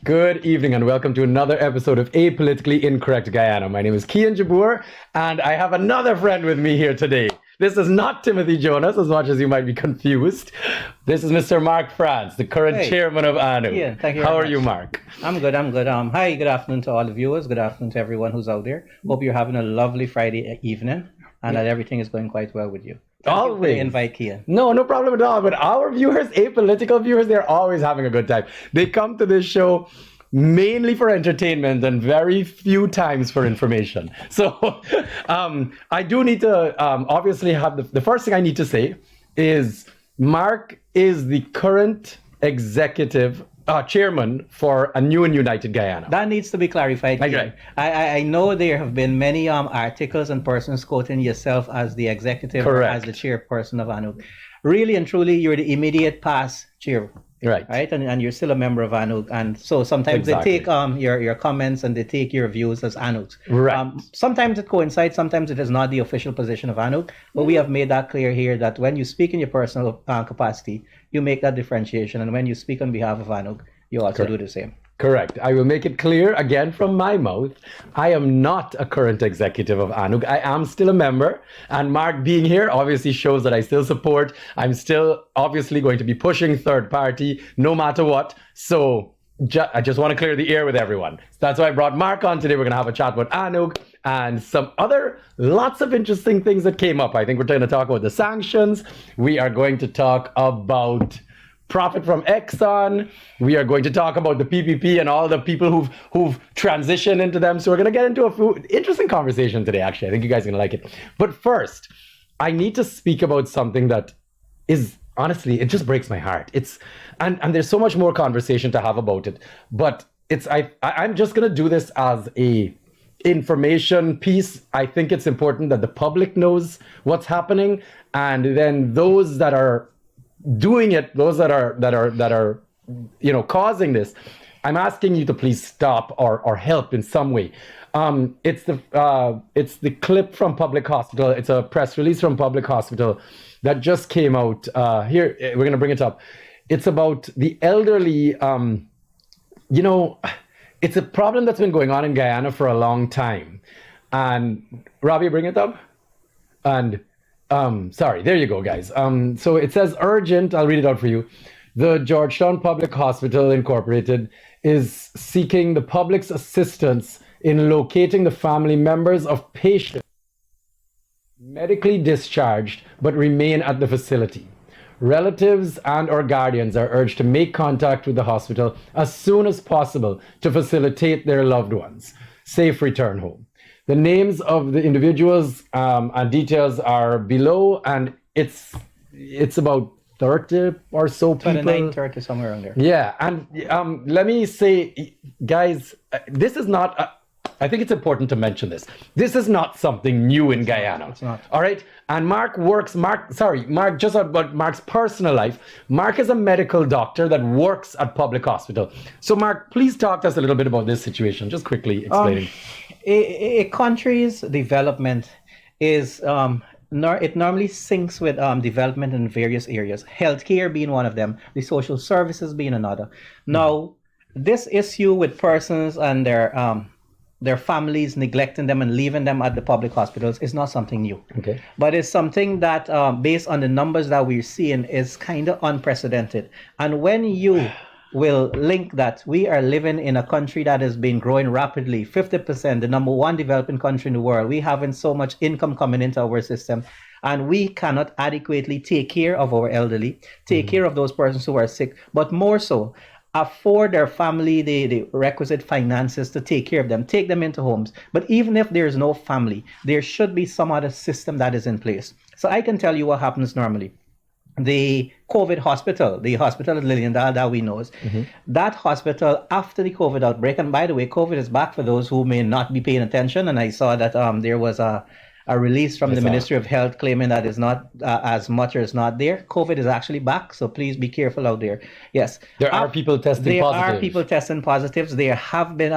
Good evening and welcome to another episode of Apolitically Incorrect Guyana. My name is Kian Jabour and I have another friend with me here today. This is not Timothy Jonas, as much as you might be confused. This is Mr. Mark France, the current chairman of ANU. Yeah, thank you. How are you, Mark? I'm good. Hi, good afternoon to all the viewers. Good afternoon to everyone who's out there. Hope you're having a lovely Friday evening and that everything is going quite well with you. Always. Invite Kian. No problem at all. But our viewers, apolitical viewers, they're always having a good time. They come to this show mainly for entertainment and very few times for information. So I do need to obviously have the first thing I need to say is Mark is the current executive chairman for a new and united Guyana. That needs to be clarified. Okay. I know there have been many articles and persons quoting yourself as the executive or as the chairperson of ANU. Really and truly, you're the immediate past chair. Right. And you're still a member of ANU. And so sometimes they take your comments and they take your views as ANU. Right. Sometimes it coincides, sometimes it is not the official position of ANU. But we have made that clear here that when you speak in your personal capacity, you make that differentiation. And when you speak on behalf of ANU, you also do the same. Correct. I will make it clear again from my mouth. I am not a current executive of ANU. I am still a member. And Mark being here obviously shows that I still support. I'm still obviously going to be pushing third party no matter what. So I just want to clear the air with everyone. That's why I brought Mark on today. We're going to have a chat about ANU and some other lots of interesting things that came up. I think we're going to talk about the sanctions. We are going to talk about profit from Exxon. We are going to talk about the PPP and all the people who've transitioned into them. So we're going to get into a few interesting conversation today, actually. I think you guys are going to like it. But first, I need to speak about something that is, honestly, it just breaks my heart. And there's so much more conversation to have about it. But I'm just going to do this as a information piece. I think it's important that the public knows what's happening. And then those that are doing it, those that are causing this, I'm asking you to please stop or help in some way. It's the clip from Public Hospital. It's a press release from Public Hospital that just came out. Here, we're going to bring it up. It's about the elderly. It's a problem that's been going on in Guyana for a long time. And Robbie, bring it up. And sorry, there you go, guys. So it says urgent. I'll read it out for you. The Georgetown Public Hospital Incorporated is seeking the public's assistance in locating the family members of patients medically discharged but remain at the facility. Relatives and or guardians are urged to make contact with the hospital as soon as possible to facilitate their loved ones' safe return home. The names of the individuals and details are below, and it's about 30 or so people. 29, 30, somewhere around there. Yeah, and let me say, guys, this is not, I think it's important to mention this. This is not something new in Guyana. It's not. All right? And Mark, just about Mark's personal life. Mark is a medical doctor that works at Public Hospital. So Mark, please talk to us a little bit about this situation, just quickly explaining. A country's development is it normally syncs with development in various areas, healthcare being one of them, the social services being another. Now, this issue with persons and their families neglecting them and leaving them at the public hospitals is not something new. Okay. But it's something that, based on the numbers that we're seeing, is kind of unprecedented. And when you will link that we are living in a country that has been growing rapidly, 50%, the number one developing country in the world. We having so much income coming into our system, and we cannot adequately take care of our elderly, take care of those persons who are sick, but more so, afford their family the requisite finances to take care of them, take them into homes. But even if there is no family, there should be some other system that is in place. So I can tell you what happens normally. The COVID hospital, the hospital at Liliendal that we know, that hospital after the COVID outbreak, and by the way, COVID is back for those who may not be paying attention. And I saw that there was a release from the Ministry of Health claiming that is not as much or is not there. COVID is actually back, so please be careful out there. Yes. There are people testing positive. There are people testing positives. There have been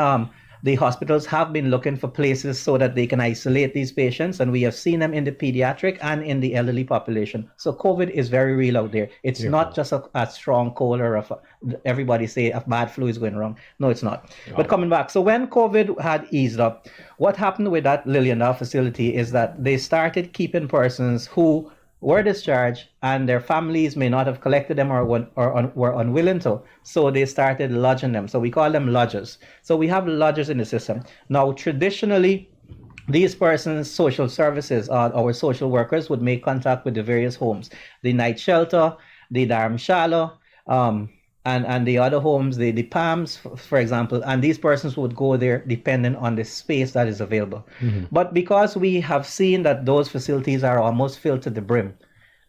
The hospitals have been looking for places so that they can isolate these patients, and we have seen them in the pediatric and in the elderly population. So COVID is very real out there. It's not just a strong cold or everybody say a bad flu is going wrong. No, it's not. But coming back, so when COVID had eased up, what happened with that Liliana facility is that they started keeping persons who were discharged and their families may not have collected them or were unwilling to. So they started lodging them. So we call them lodgers. So we have lodgers in the system. Now, traditionally, these persons, social services, our social workers would make contact with the various homes, the night shelter, the dharamshala, and the other homes, the palms, for example, and these persons would go there depending on the space that is available. But because we have seen that those facilities are almost filled to the brim,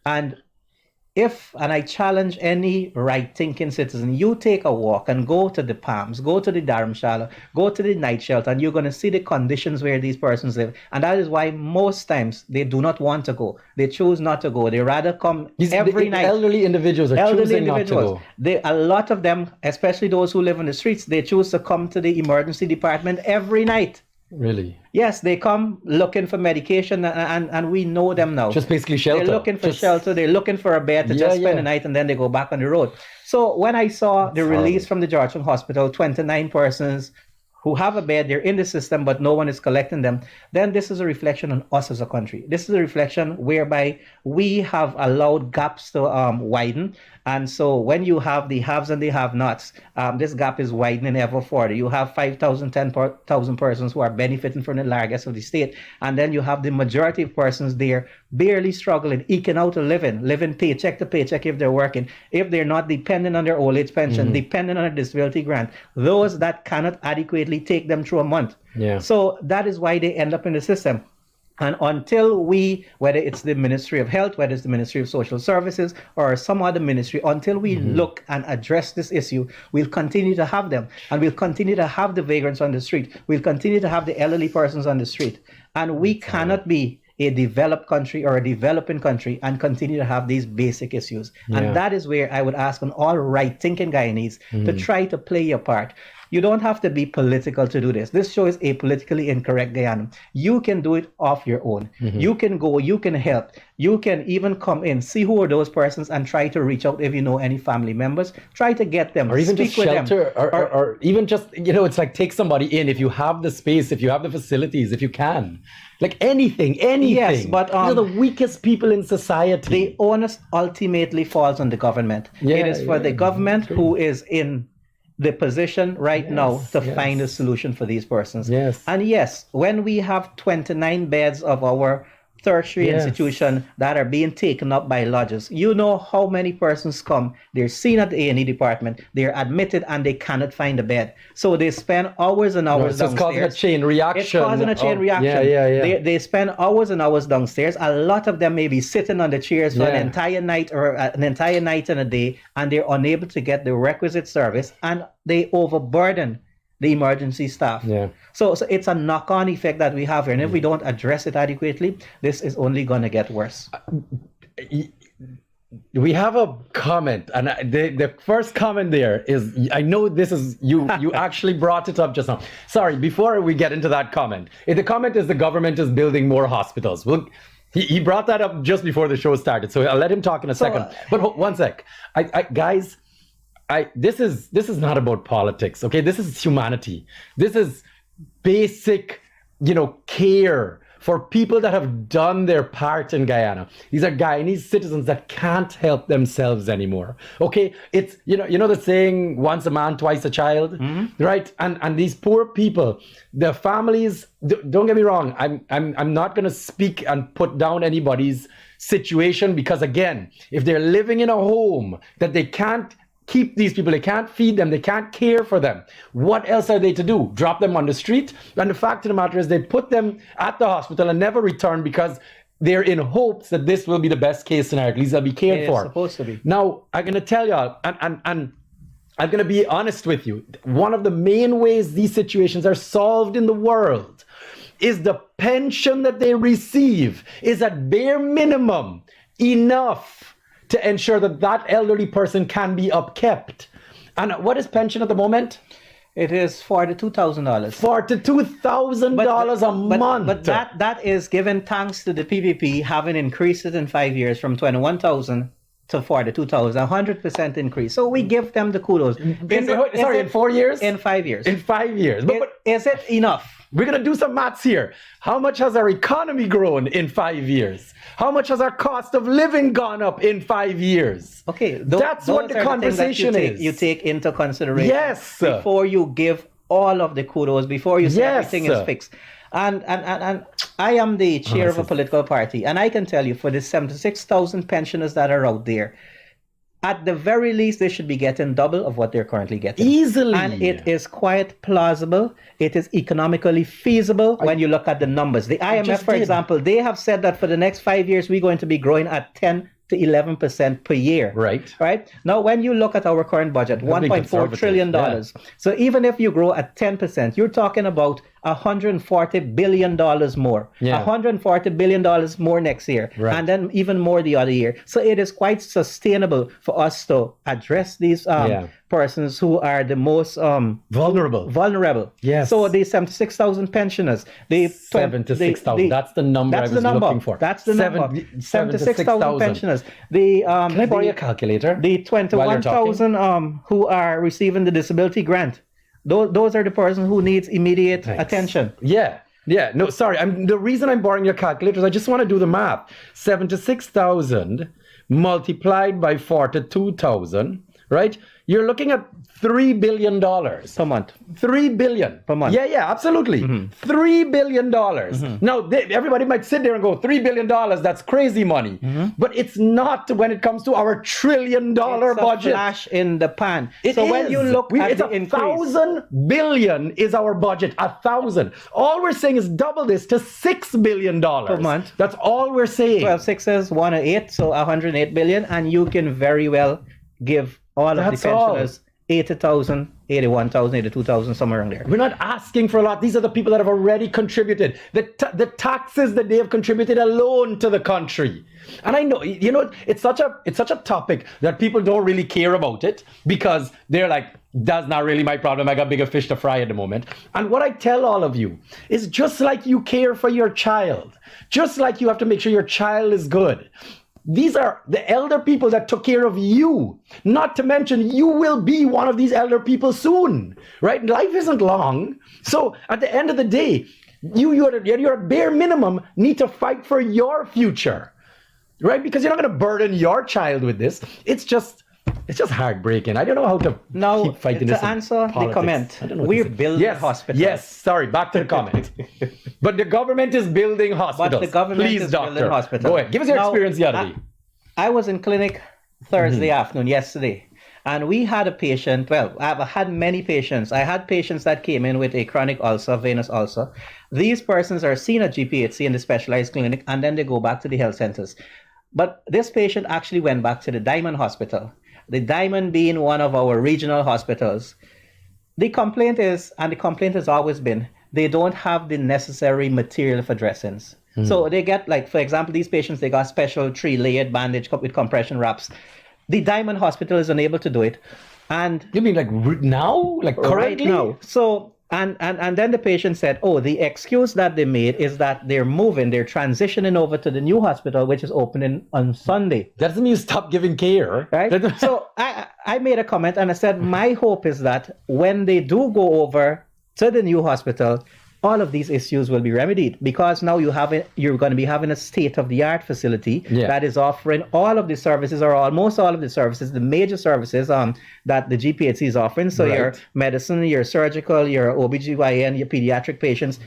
and I challenge any right-thinking citizen, you take a walk and go to the palms, go to the dharamshala, go to the night shelter, and you're going to see the conditions where these persons live. And that is why most times they do not want to go. They choose not to go. They rather come every night. Elderly individuals are choosing not to go. A lot of them, especially those who live on the streets, they choose to come to the emergency department every night. Really? Yes, they come looking for medication, and we know them now. Just basically shelter. They're looking for shelter. They're looking for a bed to just spend the night, and then they go back on the road. So when I saw the release from the Georgetown Hospital, 29 persons who have a bed, they're in the system, but no one is collecting them, then this is a reflection on us as a country. This is a reflection whereby we have allowed gaps to widen. And so when you have the haves and the have-nots, this gap is widening ever further. You have 5,000, 10,000 persons who are benefiting from the largesse of the state. And then you have the majority of persons there barely struggling, eking out a living paycheck to paycheck if they're working, if they're not dependent on their old age pension, dependent on a disability grant, those that cannot adequately take them through a month. So that is why they end up in the system. And until we, whether it's the Ministry of Health, whether it's the Ministry of Social Services or some other ministry, until we look and address this issue, we'll continue to have them. And we'll continue to have the vagrants on the street. We'll continue to have the elderly persons on the street. And we cannot be a developed country or a developing country and continue to have these basic issues. And that is where I would ask on all right-thinking Guyanese to try to play your part. You don't have to be political to do this. This show is Apolitically Incorrect Guyana. You can do it off your own. You can go, you can help. You can even come in, see who are those persons and try to reach out if you know any family members. Try to get them, or even speak just with shelter, them. or even just, it's like take somebody in if you have the space, if you have the facilities, if you can. Like anything. Yes, but they're the weakest people in society. The onus ultimately falls on the government. It is for the government who is in the position right now to find a solution for these persons. And yes, when we have 29 beds of our tertiary institution that are being taken up by lodges, you know how many persons come, they're seen at the A&E department, they're admitted and they cannot find a bed. So they spend hours and hours downstairs. It's causing a chain reaction. It's causing a chain reaction. They spend hours and hours downstairs. A lot of them may be sitting on the chairs for an entire night or an entire night and a day, and they're unable to get the requisite service, and they overburden the emergency staff. So it's a knock-on effect that we have here. And if we don't address it adequately, this is only going to get worse. We have a comment, and the first comment there is, I know this is, you actually brought it up just now. Sorry, before we get into that comment, the comment is the government is building more hospitals. Well, he brought that up just before the show started, so I'll let him talk in a second. But one sec. Guys, this is not about politics, okay? This is humanity. This is basic, care for people that have done their part in Guyana. These are Guyanese citizens that can't help themselves anymore. Okay, it's you know the saying, once a man, twice a child, right? And these poor people, their families. Don't get me wrong. I'm not going to speak and put down anybody's situation, because again, if they're living in a home that they can't keep these people, they can't feed them, they can't care for them, what else are they to do? Drop them on the street? And the fact of the matter is, they put them at the hospital and never return because they're in hopes that this will be the best case scenario. At least they'll be cared for. It's supposed to be. Now, I'm going to tell y'all, and I'm going to be honest with you, one of the main ways these situations are solved in the world is the pension that they receive is at bare minimum enough to ensure that that elderly person can be upkept. And what is pension at the moment? It is $42,000. $42,000 a month. But that is given thanks to the PPP having increased it in 5 years from 21,000 to 42,000, 100% increase. So we give them the kudos. In 4 years? In 5 years. In 5 years. But is it enough? we're going to do some maths here. How much has our economy grown in 5 years? How much has our cost of living gone up in 5 years? Okay, that's what the conversation is. You take into consideration. Yes. Before you give all of the kudos, before you say everything is fixed. And I am the chair of a political party, and I can tell you, for the 76,000 pensioners that are out there, at the very least, they should be getting double of what they're currently getting. Easily. And it is quite plausible. It is economically feasible when you look at the numbers. The IMF, for example, they have said that for the next 5 years, we're going to be growing at 10 to 11% per year. Right. Right. Now, when you look at our current budget, $1.4 trillion. Yeah. So even if you grow at 10%, you're talking about $140 billion more. Yeah. $140 billion more next year. Right. And then even more the other year. So it is quite sustainable for us to address these persons who are the most vulnerable. Yes. So the 76,000 pensioners. 76,000. That's the number I was looking for. That's the number. 76,000 pensioners. Can I borrow your calculator? The 21,000 who are receiving the disability grant. Those are the person who needs immediate attention. Yeah. No, sorry. The reason I'm borrowing your calculator is I just want to do the math. 76,000 multiplied by 42,000, right? You're looking at $3 billion per month. $3 billion per month. Yeah, absolutely. Mm-hmm. $3 billion. Mm-hmm. Now, everybody might sit there and go, $3 billion, that's crazy money. Mm-hmm. But it's not when it comes to our $1 trillion budget. It's a flash in the pan. When you look at the increase, 1,000 billion is our budget. 1,000. All we're saying is double this to $6 billion per month. That's all we're saying. Well, 6 is 108, so 108 billion, and you can very well give all of the pensioners 80,000, 81,000, 82,000, somewhere around there. We're not asking for a lot. These are the people that have already contributed. The taxes that they have contributed alone to the country. And I know, it's such a topic that people don't really care about it because they're like, that's not really my problem. I got bigger fish to fry at the moment. And what I tell all of you is just like you care for your child, just like you have to make sure your child is good. These are the elder people that took care of you. Not to mention, you will be one of these elder people soon, right? Life isn't long. So at the end of the day, you're at bare minimum need to fight for your future, right? Because you're not going to burden your child with this. It's just heartbreaking. I don't know how to keep fighting this. To answer the comment, we're building hospitals. Yes, sorry, back to the comment. But the government is building hospitals. But the government is building hospitals. Go ahead. Give us your experience the other day. I was in clinic Thursday afternoon, yesterday, and we had a patient. Well, I've had many patients. I had patients that came in with a chronic ulcer, venous ulcer. These persons are seen at GPHC in the specialized clinic, and then they go back to the health centers. But this patient actually went back to the Diamond Hospital. The Diamond being one of our regional hospitals. The complaint is, and the complaint has always been, they don't have the necessary material for dressings. Mm. So they get, like, for example, these patients, they got special 3-layered bandage with compression wraps. The Diamond Hospital is unable to do it. And you mean like now? Like currently? Right now. So, and then the patient said, the excuse that they made is that they're transitioning over to the new hospital, which is opening on Sunday. That doesn't mean you stop giving care. Right? So I made a comment and I said, my hope is that when they do go over to the new hospital, all of these issues will be remedied, because now you're going to be having a state-of-the-art facility that is offering all of the services, or almost all of the services, the major services that the GPHC is offering. So your medicine, your surgical, your OBGYN, your pediatric patients.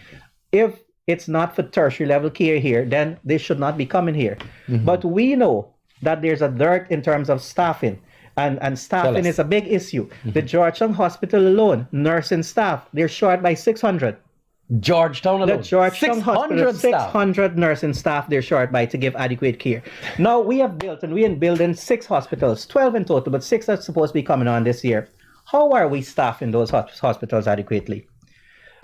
If it's not for tertiary level care here, then they should not be coming here. Mm-hmm. But we know that there's a dearth in terms of staffing. And staffing is a big issue. Mm-hmm. The Georgetown Hospital alone, nursing staff, they're short by 600. Georgetown alone. The Georgetown Hospital, 600 nursing staff they're short by to give adequate care. Now, we have built, and we're building 6 hospitals, 12 in total, but 6 are supposed to be coming on this year. How are we staffing those hospitals adequately?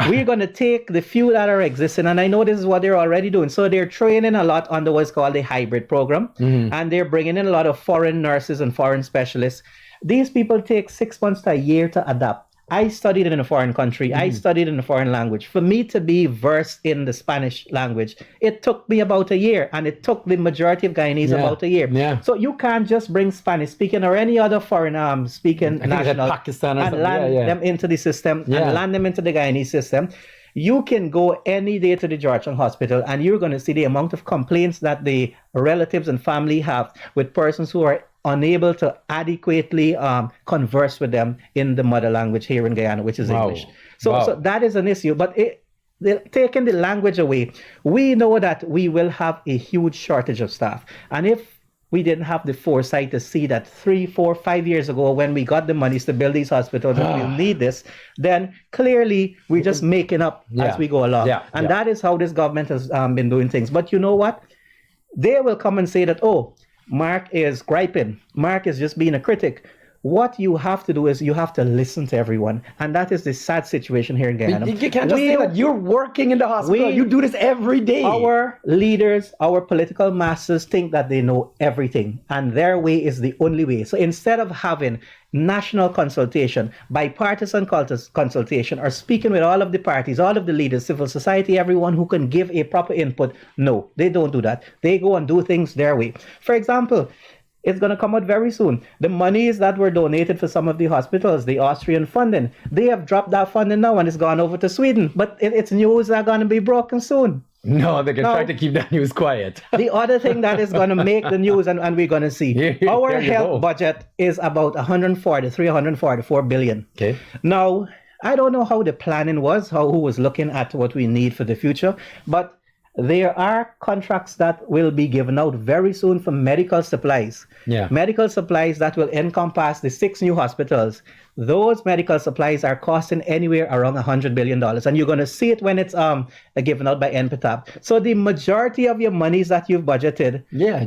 We're going to take the few that are existing, and I know this is what they're already doing. So they're training a lot under what's called the hybrid program, and they're bringing in a lot of foreign nurses and foreign specialists. These people take 6 months to a year to adapt. I studied in a foreign country. I studied in a foreign language. For me to be versed in the Spanish language, it took me about a year, and it took the majority of Guyanese about a year. Yeah. So you can't just bring Spanish speaking or any other foreign speaking national Pakistan or and something. land Yeah. them into the system and land them into the Guyanese system. You can go any day to the Georgetown Hospital, and you're going to see the amount of complaints that the relatives and family have with persons who are unable to adequately converse with them in the mother language here in Guyana, which is English. So that is an issue. But taking the language away, we know that we will have a huge shortage of staff. And if we didn't have the foresight to see that 3, 4, 5 years ago when we got the monies to build these hospitals and we'll need this, then clearly we're just making up as we go along. And that is how this government has been doing things. But you know what? They will come and say that, oh, Mark is griping. Mark is just being a critic. What you have to do is you have to listen to everyone. And that is the sad situation here in Guyana. You can't just say that. You're working in the hospital. You do this every day. Our leaders, our political masters think that they know everything. And their way is the only way. So instead of having national consultation, bipartisan consultation, or speaking with all of the parties, all of the leaders, civil society, everyone who can give a proper input, no, they don't do that. They go and do things their way. For example, it's going to come out very soon. The monies that were donated for some of the hospitals, the Austrian funding, they have dropped that funding now and it's gone over to Sweden. But its news are going to be broken soon. No, they can try to keep that news quiet. The other thing that is going to make the news, and we're going to see, our health budget is about 344 billion. Okay. Now, I don't know how the planning was, who was looking at what we need for the future, but there are contracts that will be given out very soon for medical supplies. Medical supplies that will encompass the 6 new hospitals. Those medical supplies are costing anywhere around $100 billion. And you're going to see it when it's given out by NPTAP. So the majority of your monies that you've budgeted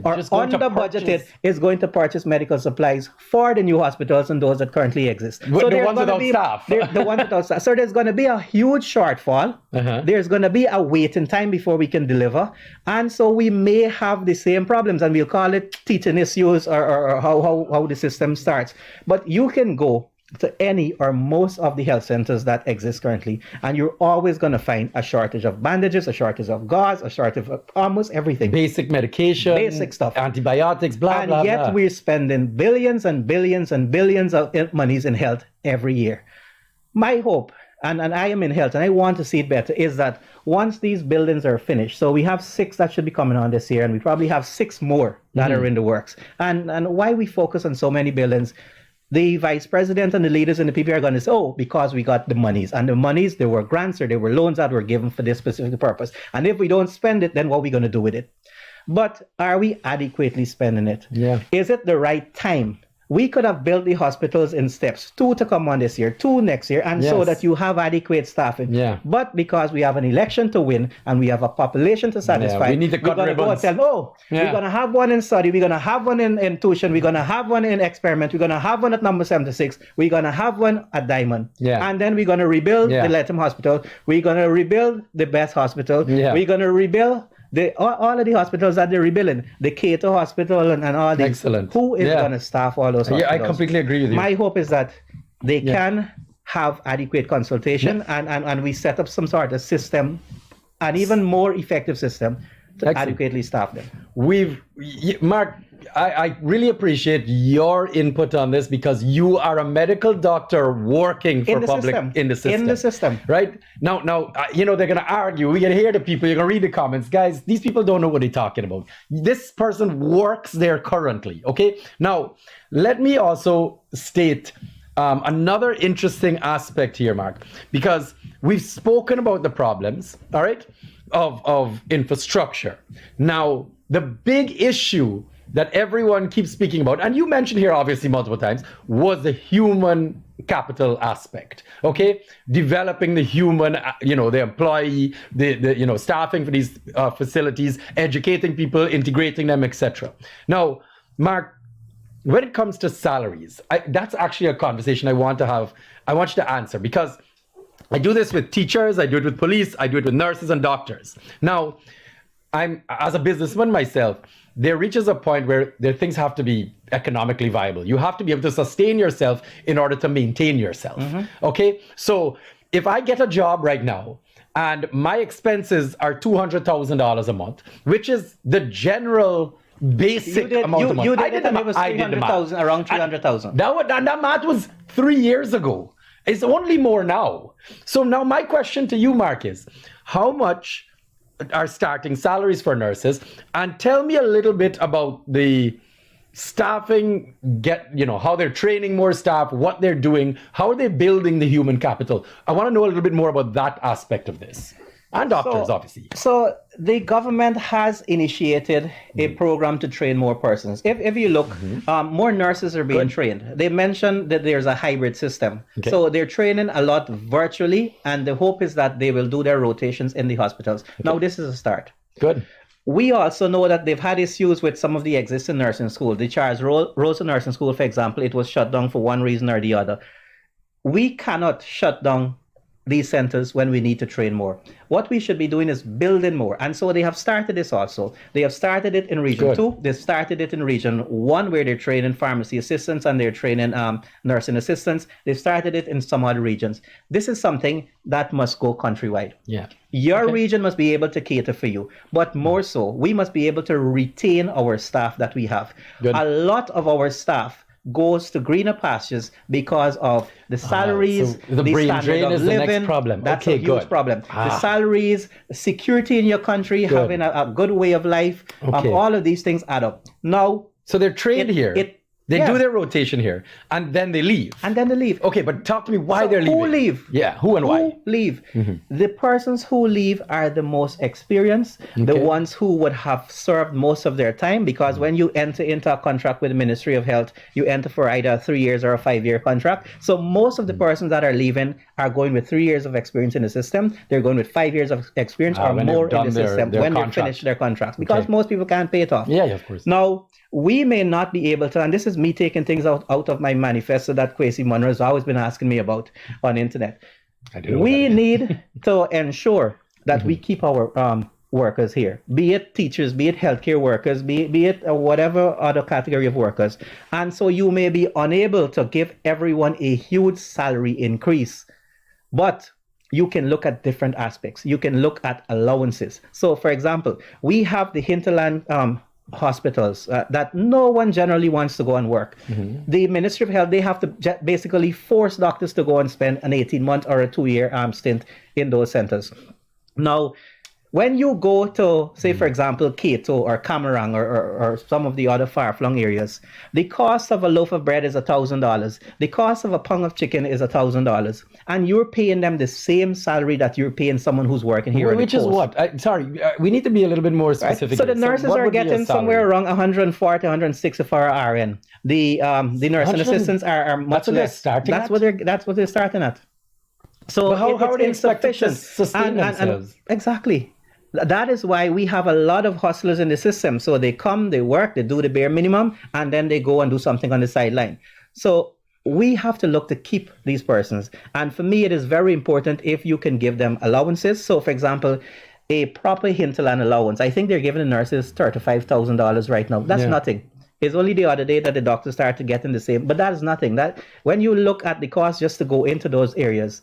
or under budgeted is going to purchase medical supplies for the new hospitals and those that currently exist. So the ones without staff. The ones without staff. So there's going to be a huge shortfall. There's going to be a waiting time before we can deliver. And so we may have the same problems, and we'll call it teaching issues or how the system starts. But you can go to any or most of the health centers that exist currently, and you're always going to find a shortage of bandages, a shortage of gauze, a shortage of almost everything. Basic medication, basic stuff, antibiotics, blah, blah, and yet we're spending billions and billions and billions of monies in health every year. My hope, and I am in health and I want to see it better, is that once these buildings are finished, so we have 6 that should be coming on this year, and we probably have 6 more that are in the works. And why we focus on so many buildings, the vice president and the leaders in the PP are going to say, oh, because we got the monies. And the monies, there were grants or there were loans that were given for this specific purpose. And if we don't spend it, then what are we going to do with it? But are we adequately spending it? Is it the right time? We could have built the hospitals in steps, 2 to come on this year, 2 next year, and so that you have adequate staffing. But because we have an election to win and we have a population to satisfy, we need to cut ribbons. Go and tell, we're going to have one in study, we're going to have one in tuition, we're going to have one in experiment, we're going to have one at number 76, we're going to have one at Diamond. And then we're going to rebuild the Latham Hospital, we're going to rebuild the Best Hospital, we're going to rebuild all of the hospitals that they're rebuilding, the Cato Hospital and all these. Excellent. Who is going to staff all those hospitals? I completely agree with you. My hope is that they can have adequate consultation and we set up some sort of system, an even more effective system to adequately staff them. Mark, I really appreciate your input on this, because you are a medical doctor working for public in the system. Right? Now, they're going to argue. We're going to hear the people. You're going to read the comments. Guys, these people don't know what they're talking about. This person works there currently. Okay? Now, let me also state another interesting aspect here, Mark, because we've spoken about the problems, all right, of infrastructure. Now, the big issue that everyone keeps speaking about, and you mentioned here obviously multiple times, was the human capital aspect. Okay, developing the human, the employee, the staffing for these facilities, educating people, integrating them, etc. Now, Mark, when it comes to salaries, that's actually a conversation I want to have. I want you to answer, because I do this with teachers, I do it with police, I do it with nurses and doctors. Now, I'm as a businessman myself, there reaches a point where their things have to be economically viable. You have to be able to sustain yourself in order to maintain yourself. Okay, so if I get a job right now and my expenses are $200,000 a month, which is the general basic amount of money. You did it, and it was 300,000, around 300,000. That math was 3 years ago. It's only more now. So now my question to you, Mark, is how much are starting salaries for nurses? And tell me a little bit about the staffing, how they're training more staff, what they're doing, how are they building the human capital? I want to know a little bit more about that aspect of this. And doctors, obviously. So the government has initiated a program to train more persons. If you look, more nurses are being trained. They mentioned that there's a hybrid system. Okay. So they're training a lot virtually, and the hope is that they will do their rotations in the hospitals. Okay. Now, this is a start. Good. We also know that they've had issues with some of the existing nursing schools. The Charles Rosa Nursing School, for example, it was shut down for one reason or the other. We cannot shut down these centers when we need to train more. What we should be doing is building more. And so they have started this also. They have started it in Region 2. They started it in Region 1, where they're training pharmacy assistants and they're training nursing assistants. They've started it in some other regions. This is something that must go countrywide. Yeah. Your region must be able to cater for you. But more so, we must be able to retain our staff that we have. Good. A lot of our staff goes to greener pastures because of the salaries, so the brain drain is living. The next problem. That's a huge problem. The salaries, security in your country, having a good way of life, all of these things add up. Now, so they're trained here. They do their rotation here, and then they leave. Okay, but talk to me why they're leaving. Who leave? Yeah, who and why? Who leave? The persons who leave are the most experienced, the ones who would have served most of their time, because when you enter into a contract with the Ministry of Health, you enter for either a 3 years or a 5-year contract. So most of the persons that are leaving are going with 3 years of experience in the system. They're going with 5 years of experience or more in the system when they finish their contracts, because most people can't pay it off. Yeah, of course. Now, we may not be able to, and this is me taking things out of my manifesto that Kwesi Munro has always been asking me about on the internet. We need to ensure that we keep our workers here, be it teachers, be it healthcare workers, be it whatever other category of workers. And so you may be unable to give everyone a huge salary increase, but you can look at different aspects. You can look at allowances. So, for example, we have the hinterland hospitals that no one generally wants to go and work. The Ministry of Health, they have to basically force doctors to go and spend an 18-month or a 2-year stint in those centers. Now, when you go to, say, for example, Kato or Camarang or some of the other far-flung areas, the cost of a loaf of bread is $1,000. The cost of a pound of chicken is $1,000. And you're paying them the same salary that you're paying someone who's working here. Which is what? We need to be a little bit more specific. Right? So the nurses are getting somewhere around 140, 160 for our RN. The nursing assistants are much less. That's what they're starting at. So how are they expected to sustain themselves? Exactly. That is why we have a lot of hustlers in the system. So they come, they work, they do the bare minimum, and then they go and do something on the sideline. So we have to look to keep these persons. And for me, it is very important if you can give them allowances. So, for example, a proper hinterland allowance. I think they're giving the nurses $35,000 right now. That's nothing. It's only the other day that the doctors started getting the same. But that is nothing. That when you look at the cost just to go into those areas,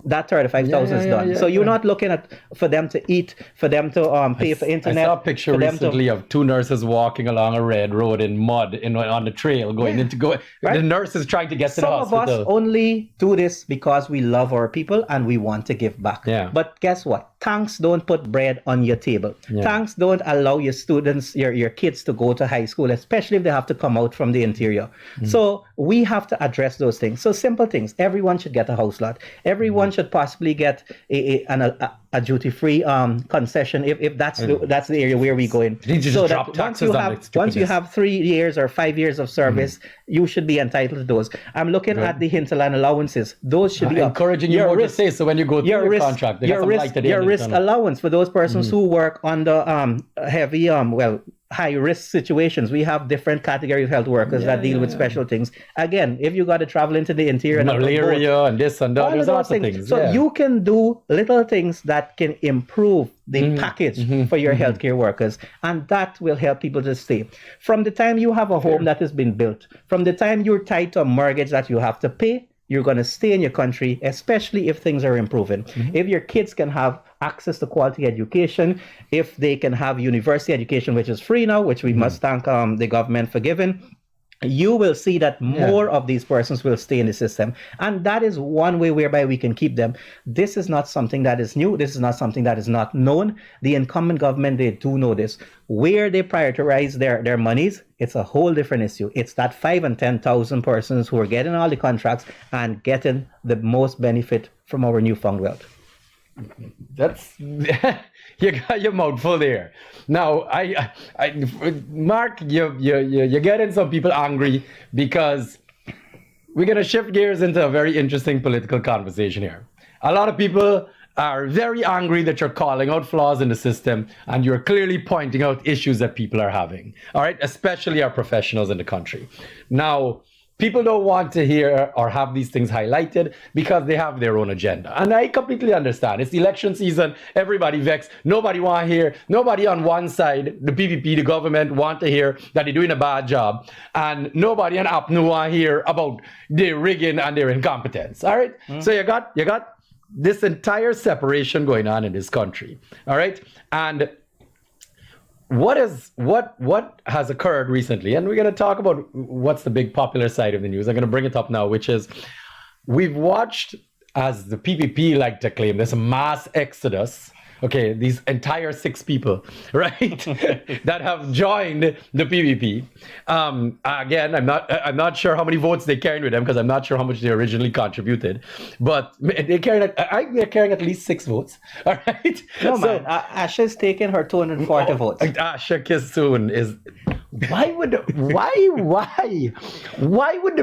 that 35,000 is done. So you're not looking at for them to eat, for them to pay for internet. I saw a picture recently of 2 nurses walking along a red road in mud on the trail going right? The nurse is trying to get to the hospital. Some of us only do this because we love our people and we want to give back. But guess what? Tanks don't put bread on your table. Tanks don't allow your students, your kids to go to high school, especially if they have to come out from the interior. So we have to address those things. So simple things. Everyone should get a house lot. Everyone should possibly get a duty-free concession if that's the area where we go in. So that once you have 3 years or 5 years of service, you should be entitled to those. I'm looking at the hinterland allowances. Those should be encouraging you more to say. So when you go through your contract, your risk allowance for those persons who work under heavy high risk situations. We have different categories of health workers that deal with special things. Again, if you got to travel into the interior, malaria and this and that, all there's of lots those of things. things. So you can do little things that can improve the package for your healthcare workers, and that will help people to stay. From the time you have a home that has been built, from the time you're tied to a mortgage that you have to pay, you're going to stay in your country, especially if things are improving. If your kids can have access to quality education, if they can have university education, which is free now, which we must thank the government for giving, you will see that more of these persons will stay in the system. And that is one way whereby we can keep them. This is not something that is new. This is not something that is not known. The incumbent government, they do know this. Where they prioritize their monies, it's a whole different issue. It's that 5,000 and 10,000 persons who are getting all the contracts and getting the most benefit from our newfound wealth. That's you got your mouth full there. Now, Mark, you're getting some people angry because we're gonna shift gears into a very interesting political conversation here. A lot of people are very angry that you're calling out flaws in the system and you're clearly pointing out issues that people are having. All right, especially our professionals in the country. Now, people don't want to hear or have these things highlighted because they have their own agenda. And I completely understand. It's election season, everybody vexed. Nobody want to hear, nobody on one side, the PPP, the government, want to hear that they're doing a bad job. And nobody on APNU want to hear about their rigging and their incompetence. All right? So you got this entire separation going on in this country. All right? And what has occurred recently, and we're going to talk about what's the big popular side of the news. I'm going to bring it up now, which is we've watched, as the PPP like to claim, this mass exodus. Okay, these entire 6 people, right, that have joined the PPP. Again, I'm not sure how many votes they carried with them because I'm not sure how much they originally contributed, but they're carrying at least 6 votes. All right. No, so, man, Asha's taken her 240 votes. Asha Kissoon is. Why would the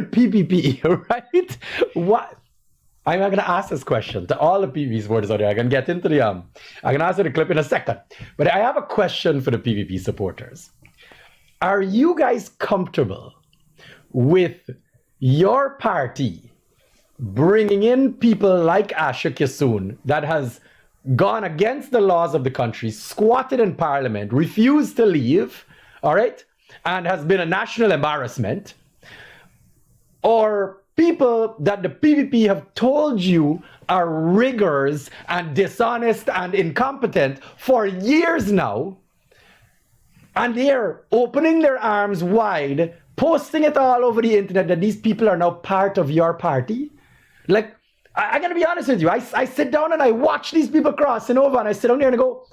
PPP, right? Why? I'm going to ask this question to all the PPP supporters out there. I'm going to get into I'm going to answer the clip in a second. But I have a question for the PPP supporters. Are you guys comfortable with your party bringing in people like Asha Kissoon that has gone against the laws of the country, squatted in parliament, refused to leave, all right, and has been a national embarrassment? Or people that the PPP have told you are riggers and dishonest and incompetent for years now, and they're opening their arms wide, posting it all over the internet that these people are now part of your party? Like, I gotta be honest with you, I sit down and I watch these people crossing over, and I sit down there and I go,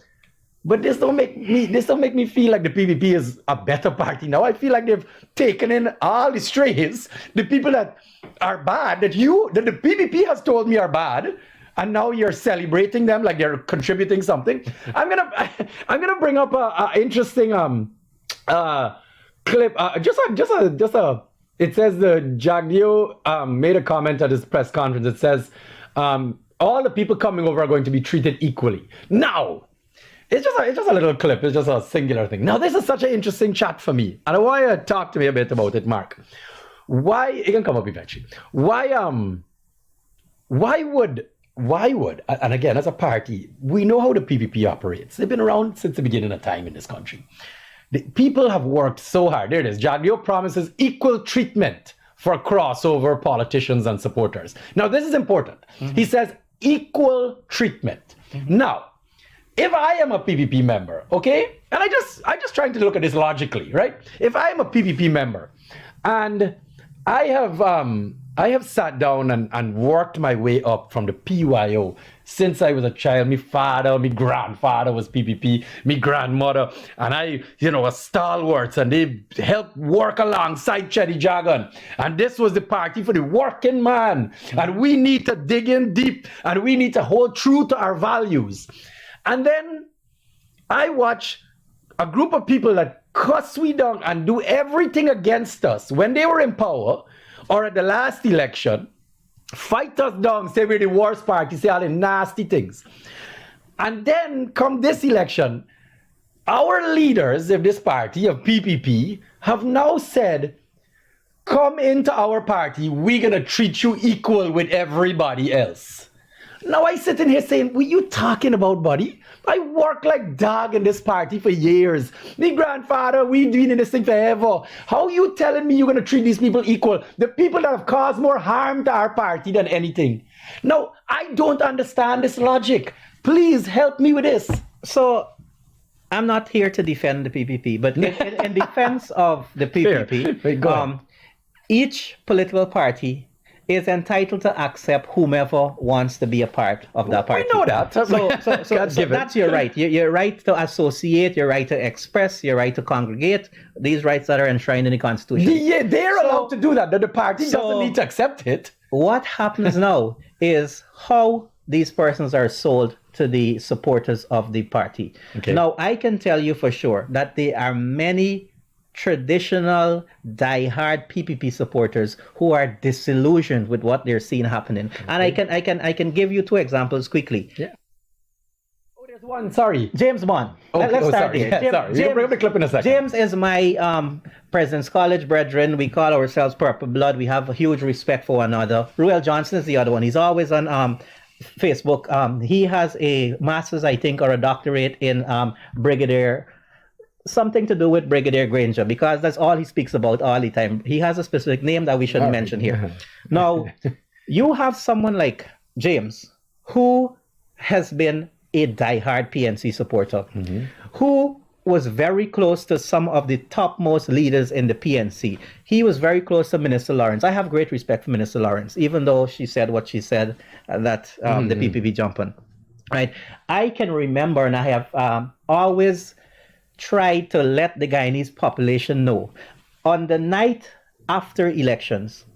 but this don't make me feel like the PPP is a better party now. I feel like they've taken in all the strays, the people that are bad, that the PPP has told me are bad, and now you're celebrating them like they're contributing something. I'm gonna bring up a interesting clip. It says the Jagdeo made a comment at his press conference. It says all the people coming over are going to be treated equally. Now, it's just a little clip. It's just a singular thing. Now, this is such an interesting chat for me, and I want you to talk to me a bit about it, Mark. Why, it can come up eventually. Why would, and again, as a party, we know how the PPP operates. They've been around since the beginning of time in this country. The people have worked so hard. There it is. Jagdeo promises equal treatment for crossover politicians and supporters. Now, this is important. He says equal treatment. Now, if I am a PPP member, okay, and I just trying to look at this logically, right? If I am a PPP member and I have sat down and worked my way up from the PYO since I was a child. My father, my grandfather was PPP, my grandmother, and I, was stalwarts, and they helped work alongside Chetty Jagan. And this was the party for the working man. And we need to dig in deep, and we need to hold true to our values. And then I watch a group of people that cuss we down and do everything against us when they were in power, or at the last election, fight us down, say we're the worst party, say all the nasty things. And then come this election, our leaders of this party, of PPP, have now said, come into our party, we're going to treat you equal with everybody else. Now I sit in here saying, what you talking about, buddy? I work like dog in this party for years. Me grandfather, we been in this thing forever. How you telling me you're going to treat these people equal? The people that have caused more harm to our party than anything. Now, I don't understand this logic. Please help me with this. So, I'm not here to defend the PPP, but in defense of the PPP, each political party is entitled to accept whomever wants to be a part of that party. We know that. So that's your right. Your right to associate, your right to express, your right to congregate, these rights that are enshrined in the Constitution. Yeah, they're allowed to do that. The party doesn't need to accept it. What happens now is how these persons are sold to the supporters of the party. Okay. Now, I can tell you for sure that there are many traditional die-hard PPP supporters who are disillusioned with what they're seeing happening. Okay. And I can give you two examples quickly. Yeah. Oh, there's one. Sorry, James Bond. Okay. Let's start there. Yeah, James, bring up the clip in a second. James is my President's College brethren. We call ourselves Purple Blood. We have a huge respect for one another. Ruel Johnson is the other one. He's always on Facebook. He has a master's, I think, or a doctorate in Brigadier. Something to do with Brigadier Granger, because that's all he speaks about all the time. He has a specific name that we shouldn't mention here. Now, you have someone like James, who has been a diehard PNC supporter, who was very close to some of the topmost leaders in the PNC. He was very close to Minister Lawrence. I have great respect for Minister Lawrence, even though she said what she said, that the PPP jump on. Right? I can remember, and I have always try to let the Guyanese population know, on the night after elections,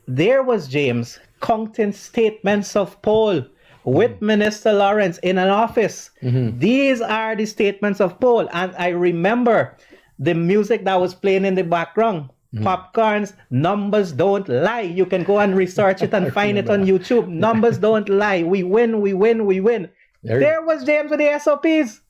there was James counting statements of poll with Minister Lawrence in an office. These are the statements of poll. And I remember the music that was playing in the background. Popcorns, numbers don't lie. You can go and research it and find it on YouTube. Numbers don't lie. We win, we win, we win. There was James with the SOPs.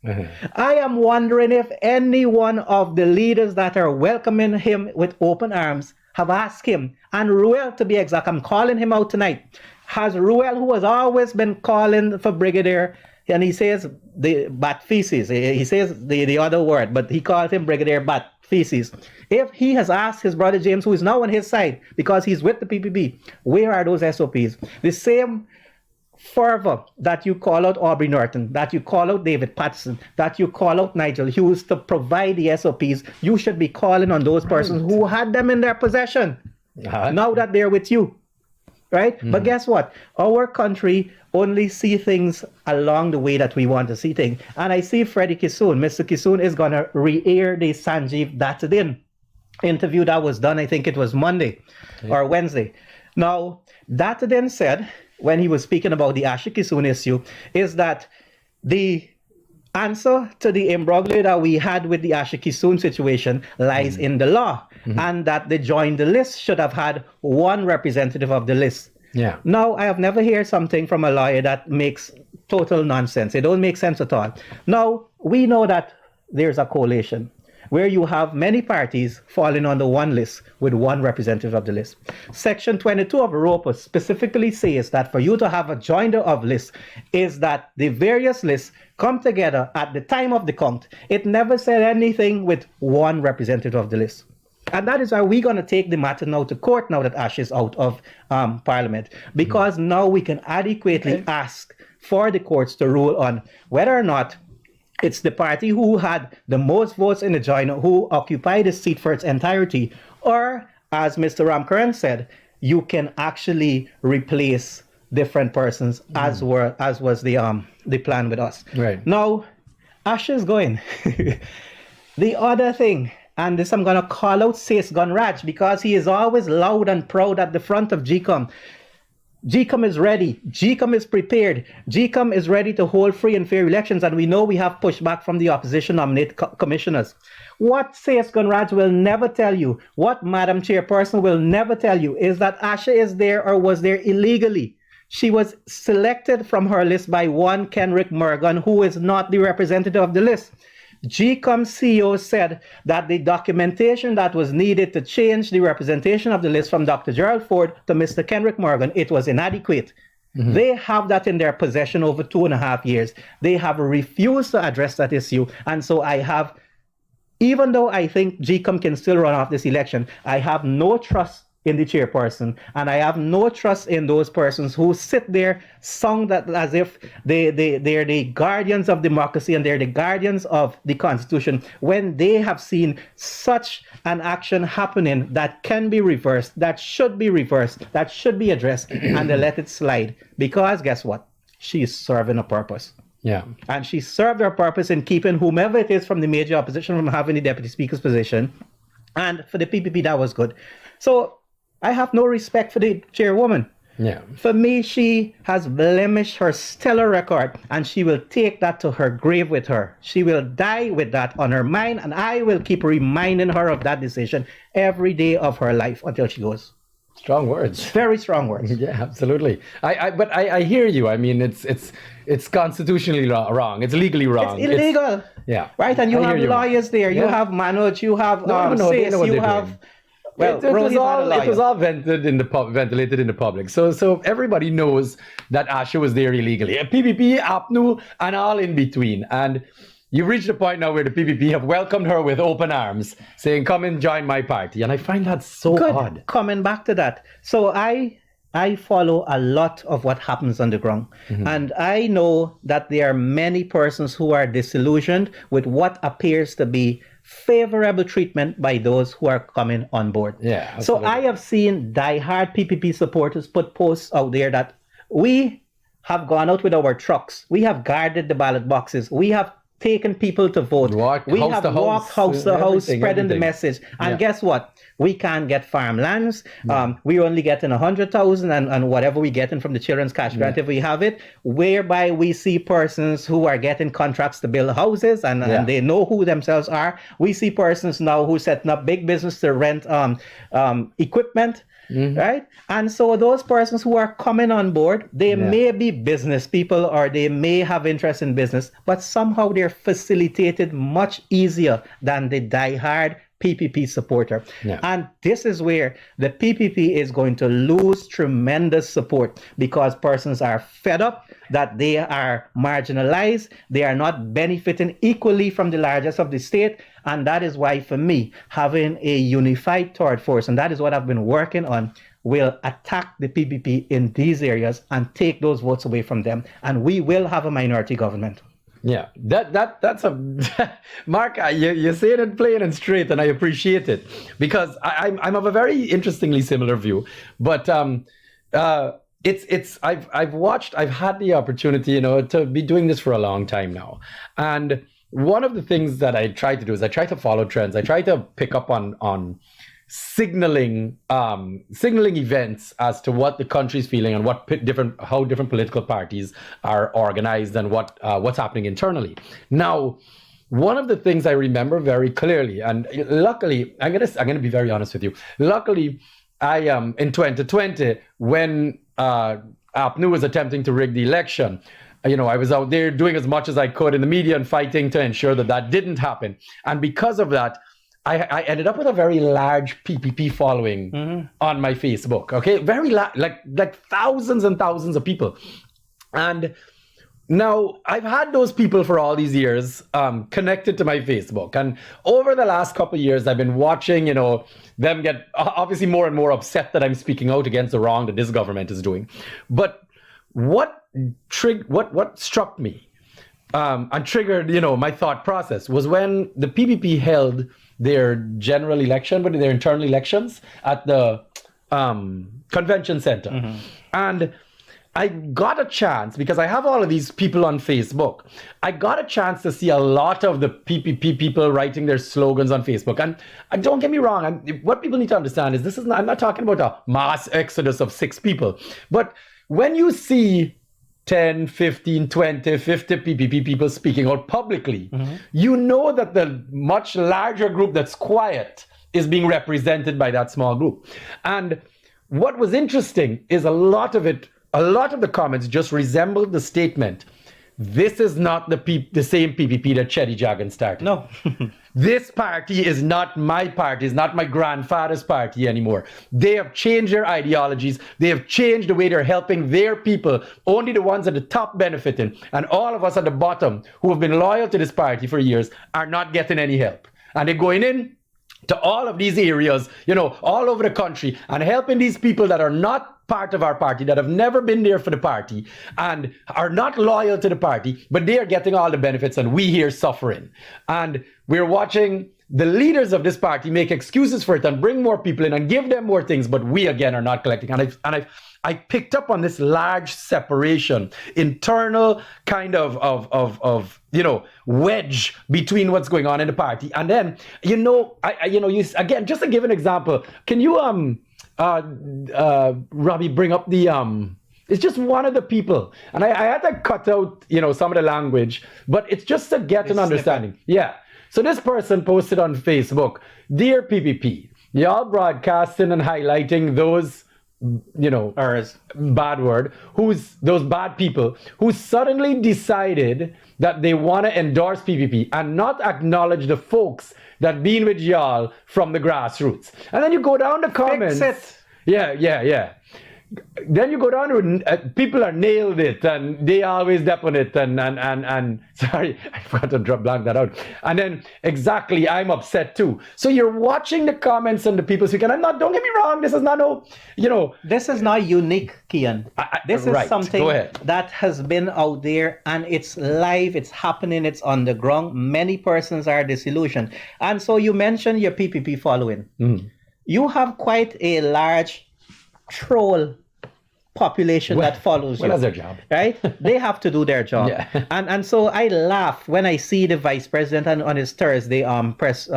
I am wondering if any one of the leaders that are welcoming him with open arms have asked him, and Ruel to be exact, I'm calling him out tonight. Has Ruel, who has always been calling for Brigadier, and he says the bat feces, he says the other word, but he called him Brigadier Bat feces. If he has asked his brother James, who is now on his side because he's with the PPP, where are those SOPs? The same fervor that you call out Aubrey Norton, that you call out David Patterson, that you call out Nigel Hughes to provide the SOPs, you should be calling on those persons who had them in their possession now that they're with you. Right? But guess what? Our country only see things along the way that we want to see things. And I see Freddie Kissoon. Mr. Kissoon is going to re-air the Sanjeev Dattadin interview that was done, I think it was Monday or Wednesday. Now, Dattadin said, when he was speaking about the Asha Kissoon issue, is that the answer to the imbroglio that we had with the Asha Kissoon situation lies in the law, and that the join the list should have had one representative of the list. Yeah. Now, I have never heard something from a lawyer that makes total nonsense. It don't make sense at all. Now, we know that there's a coalition where you have many parties falling under one list with one representative of the list. Section 22 of Europa specifically says that for you to have a joinder of lists is that the various lists come together at the time of the count. It never said anything with one representative of the list. And that is why we're going to take the matter now to court now that Ash is out of Parliament, because now we can adequately ask for the courts to rule on whether or not it's the party who had the most votes in the joiner who occupied the seat for its entirety, or, as Mr. Ramkaran said, you can actually replace different persons as was the plan with us. Right. Now, Ash is going. The other thing, and this I'm going to call out Sace Gunraj, because he is always loud and proud at the front of GCOM. GCOM is ready. GCOM is prepared. GCOM is ready to hold free and fair elections, and we know we have pushback from the opposition nominated commissioners. What Sace Gunraj will never tell you, what Madam Chairperson will never tell you, is that Asha is there or was there illegally. She was selected from her list by one Kenrick Morgan, who is not the representative of the list. GCOM CEO said that the documentation that was needed to change the representation of the list from Dr. Gerald Ford to Mr. Kenrick Morgan, it was inadequate. They have that in their possession over 2.5 years. They have refused to address that issue. And so even though I think GCOM can still run off this election, I have no trust in the chairperson, and I have no trust in those persons who sit there, sung that as if they're the guardians of democracy and they're the guardians of the Constitution, when they have seen such an action happening that can be reversed, that should be reversed, that should be addressed, and they let it slide. Because guess what? She is serving a purpose. Yeah. And she served her purpose in keeping whomever it is from the major opposition from having the deputy speaker's position. And for the PPP, that was good. So I have no respect for the chairwoman. Yeah. For me, she has blemished her stellar record, and she will take that to her grave with her. She will die with that on her mind, and I will keep reminding her of that decision every day of her life until she goes. Strong words. Very strong words. Yeah, absolutely. But I hear you. I mean, it's constitutionally wrong. It's legally wrong. It's illegal. Yeah. Right, and you have lawyers there. You have Manoj. You have Sis. You have. Well, it was all ventilated in the public. So everybody knows that Asha was there illegally. PPP, APNU, and all in between. And you've reached a point now where the PPP have welcomed her with open arms, saying, "Come and join my party." And I find that so odd. Coming back to that. So I follow a lot of what happens on the ground. And I know that there are many persons who are disillusioned with what appears to be favorable treatment by those who are coming on board. Yeah, absolutely. So I have seen diehard PPP supporters put posts out there that we have gone out with our trucks. We have guarded the ballot boxes. We have taken people to vote. We have walked house to house, spreading the message. And guess what? We can't get farmlands. We're only getting 100,000 and whatever we getting from the children's cash grant if we have it, whereby we see persons who are getting contracts to build houses and they know who themselves are. We see persons now who setting up big business to rent equipment. Right? And so those persons who are coming on board, they may be business people or they may have interest in business, but somehow they're facilitated much easier than the diehard PPP supporter. And this is where the PPP is going to lose tremendous support because persons are fed up that they are marginalized. They are not benefiting equally from the largest of the state. And that is why, for me, having a unified third force, and that is what I've been working on, will attack the PPP in these areas and take those votes away from them. And we will have a minority government. Yeah, that's a Mark. You're saying it plain and straight, and I appreciate it because I'm of a very interestingly similar view. But I've had the opportunity, to be doing this for a long time now, and one of the things that I try to do is I try to follow trends. I try to pick up on signaling events as to what the country's feeling and how different political parties are organized and what's happening internally. Now, one of the things I remember very clearly, and luckily, I'm gonna be very honest with you. Luckily, in 2020 when APNU was attempting to rig the election. I was out there doing as much as I could in the media and fighting to ensure that didn't happen. And because of that, I ended up with a very large PPP following on my Facebook. Okay, very like thousands and thousands of people. And now I've had those people for all these years connected to my Facebook. And over the last couple of years, I've been watching, them get obviously more and more upset that I'm speaking out against the wrong that this government is doing. But what struck me and triggered, my thought process was when the PPP held their general election, but their internal elections at the convention center. And I got a chance, because I have all of these people on Facebook, I got a chance to see a lot of the PPP people writing their slogans on Facebook. And don't get me wrong, what people need to understand is I'm not talking about a mass exodus of 6 people. But when you see 10, 15, 20, 50 PPP people speaking out publicly, you know that the much larger group that's quiet is being represented by that small group. And what was interesting is a lot of the comments just resembled the statement this is not the same PPP that Chetty Jagan started. No. This party is not my party, it's not my grandfather's party anymore. They have changed their ideologies, they have changed the way they're helping their people, only the ones at the top benefiting, and all of us at the bottom who have been loyal to this party for years are not getting any help. And they're going in to all of these areas, all over the country and helping these people that are not part of our party, that have never been there for the party and are not loyal to the party, but they are getting all the benefits and we here suffering. And we're watching the leaders of this party make excuses for it and bring more people in and give them more things, but we again are not collecting. And I picked up on this large separation, internal kind of wedge between what's going on in the party. And then, again, just to give an example, can you Robbie, bring up it's just one of the people, and I had to cut out some of the language, but it's just to get an understanding. Yeah. So this person posted on Facebook, "Dear PPP, y'all broadcasting and highlighting those bad word, those bad people who suddenly decided that they want to endorse PPP and not acknowledge the folks that been with y'all from the grassroots." And then you go down the comments. Fix it. Yeah. Then you go down to people are nailed it and they always dep on it and sorry, I forgot to blank that out. And then exactly, I'm upset too. So you're watching the comments and the people speaking. Don't get me wrong, this is not This is not unique, Kian. This is right. something that has been out there and it's live, it's happening, it's on the ground. Many persons are disillusioned. And so you mentioned your PPP following. You have quite a large troll population that follows you. That's their job. Right? They have to do their job. Yeah. And so I laugh when I see the vice president on his Thursday press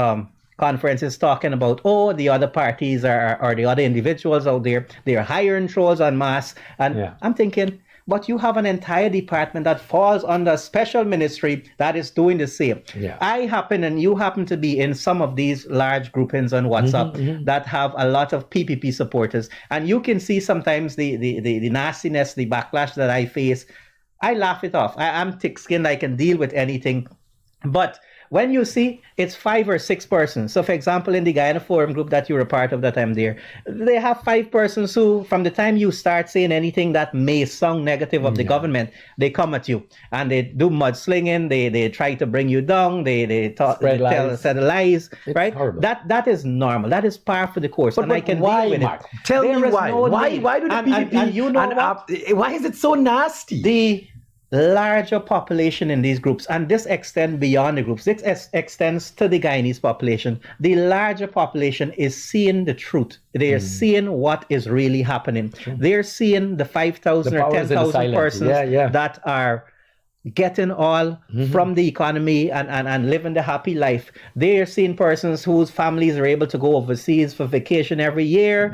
conferences talking about, the other parties or the other individuals out there, they are hiring trolls en masse. And I'm thinking, but you have an entire department that falls under a special ministry that is doing the same. Yeah. You happen to be in some of these large groupings on WhatsApp that have a lot of PPP supporters. And you can see sometimes the nastiness, the backlash that I face. I laugh it off. I'm thick-skinned. I can deal with anything. But when you see it's 5 or 6 persons, so for example, in the Guyana Forum group that you're a part of that I'm there, they have 5 persons who, from the time you start saying anything that may sound negative of the government, they come at you and they do mudslinging, they try to bring you down, they talk, set lies, it's right? horrible. That is normal. That is par for the course, and I can why, deal with Mark? it. Tell me why. No Why do the PPP why is it so nasty? The larger population in these groups, and this extends beyond the groups. This extends to the Guyanese population. The larger population is seeing the truth. They are seeing what is really happening. They're seeing the 5,000 or 10,000 persons that are getting all from the economy and living the happy life. They are seeing persons whose families are able to go overseas for vacation every year,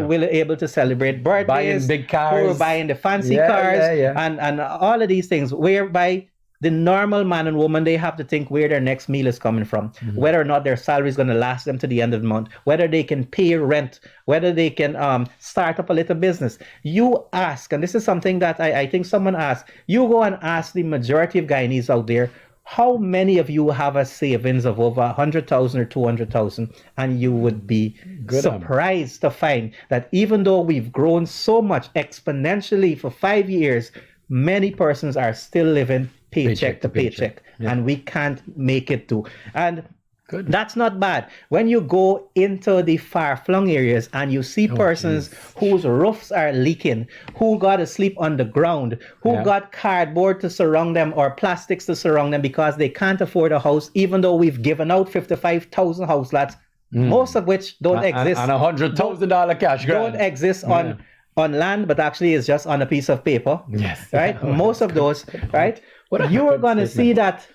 will able to celebrate birthdays, buying big cars, who are buying the fancy cars, and all of these things, whereby the normal man and woman, they have to think where their next meal is coming from, whether or not their salary is going to last them to the end of the month, whether they can pay rent, whether they can start up a little business. You ask, and this is something that I think someone asked, you go and ask the majority of Guyanese out there, how many of you have a savings of over 100,000 or 200,000? And you would be surprised to find that even though we've grown so much exponentially for 5 years, many persons are still living paycheck to paycheck. And we can't make it do. And that's not bad. When you go into the far-flung areas and you see persons whose roofs are leaking, who got to sleep on the ground, who got cardboard to surround them or plastics to surround them because they can't afford a house, even though we've given out 55,000 house lots, most of which don't exist. And $100,000 cash grant. Don't exist on land, but actually it's just on a piece of paper. Yes. Right? Most of those, right? You are going to see that